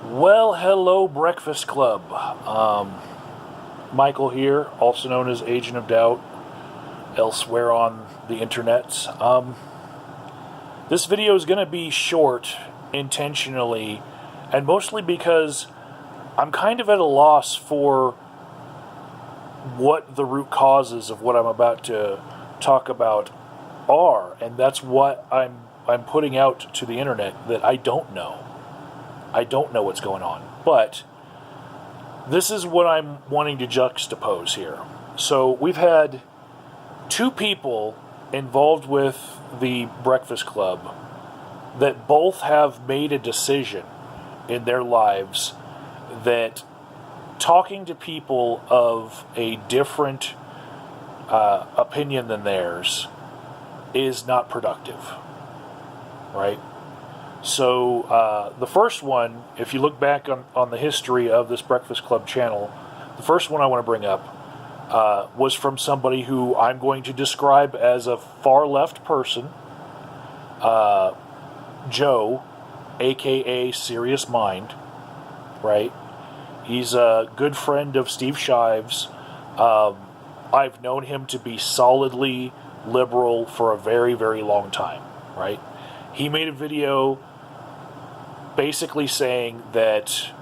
Well, hello, Breakfast Club. Michael here, also known as Agent of Doubt, elsewhere on the internets. This video is going to be short intentionally, and mostly because I'm kind of at a loss for what the root causes of what I'm about to talk about are, and that's what I'm putting out to the internet, that I don't know. I don't know what's going on. But this is what I'm wanting to juxtapose here. So we've had two people involved with the Breakfast Club that both have made a decision in their lives that talking to people of a different opinion than theirs is not productive, right? So the first one, if you look back on the history of this Breakfast Club channel, the first one I want to bring up was from somebody who I'm going to describe as a far left person, Joe, a.k.a. Serious Mind, right? He's a good friend of Steve Shives. I've known him to be solidly liberal for a very, very long time, right? He made a video basically saying that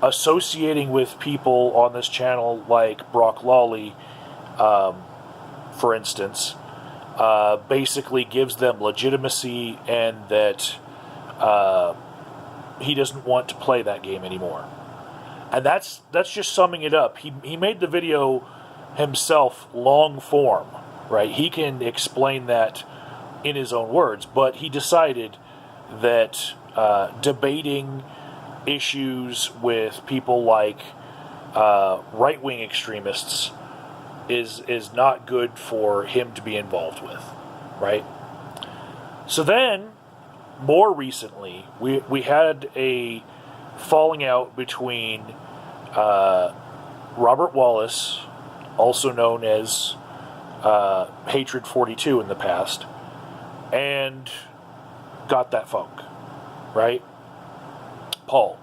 associating with people on this channel like Brock Lawley, for instance, basically gives them legitimacy, and that he doesn't want to play that game anymore. And that's just summing it up. He made the video himself long form, right? He can explain that in his own words, but he decided that debating issues with people like right-wing extremists is not good for him to be involved with, right? So then, more recently, we had a falling out between Robert Wallace, also known as Hatred 42 in the past, and Got That Funk, right? Paul.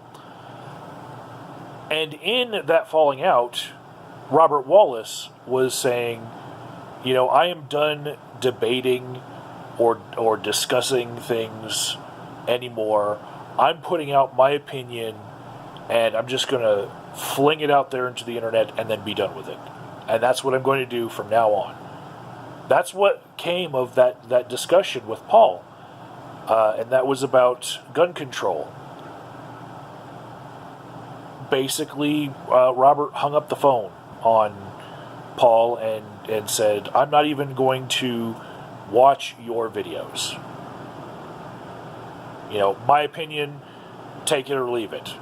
And in that falling out, Robert Wallace was saying, you know, I am done debating or discussing things anymore. I'm putting out my opinion, and I'm just going to fling it out there into the internet and then be done with it. And that's what I'm going to do from now on. That's what came of that discussion with Paul. And that was about gun control. Basically, Robert hung up the phone on Paul and said, I'm not even going to watch your videos. You know, my opinion, take it or leave it.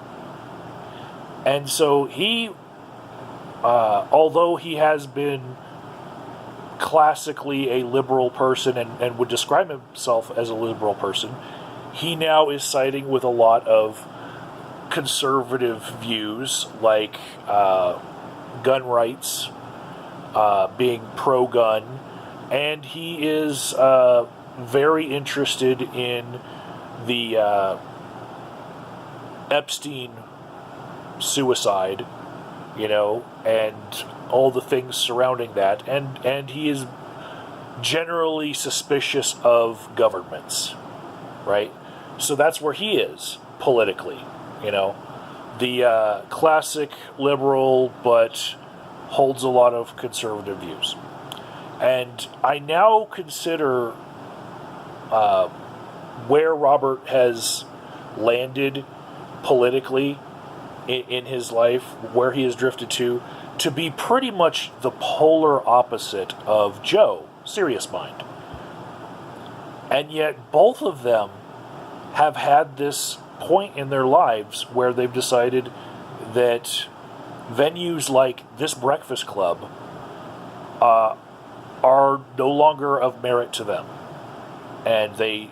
And so he, although he has been classically a liberal person and would describe himself as a liberal person, he now is siding with a lot of conservative views, like gun rights, being pro-gun, and he is very interested in the Epstein suicide, you know, and all the things surrounding that, and he is generally suspicious of governments, right? So that's where he is politically, you know, the classic liberal, but holds a lot of conservative views. And I now consider where Robert has landed politically in his life, where he has drifted to be pretty much the polar opposite of Joe, Serious Mind. And yet both of them have had this point in their lives where they've decided that venues like this Breakfast Club are no longer of merit to them. And they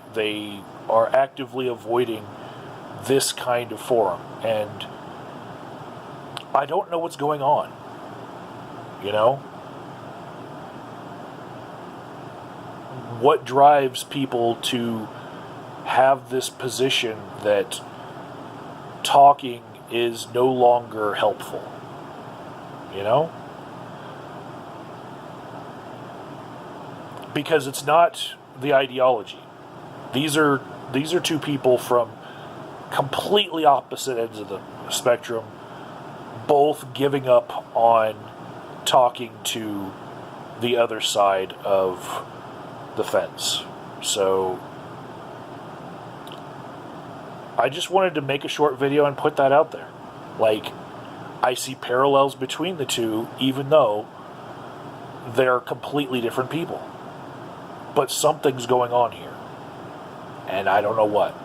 are actively avoiding this kind of forum. And I don't know what's going on, you know? What drives people to have this position that talking is no longer helpful. You know? Because it's not the ideology. These are two people from completely opposite ends of the spectrum, both giving up on talking to the other side of the fence. So I just wanted to make a short video and put that out there. Like, I see parallels between the two, even though they're completely different people. But something's going on here, and I don't know what.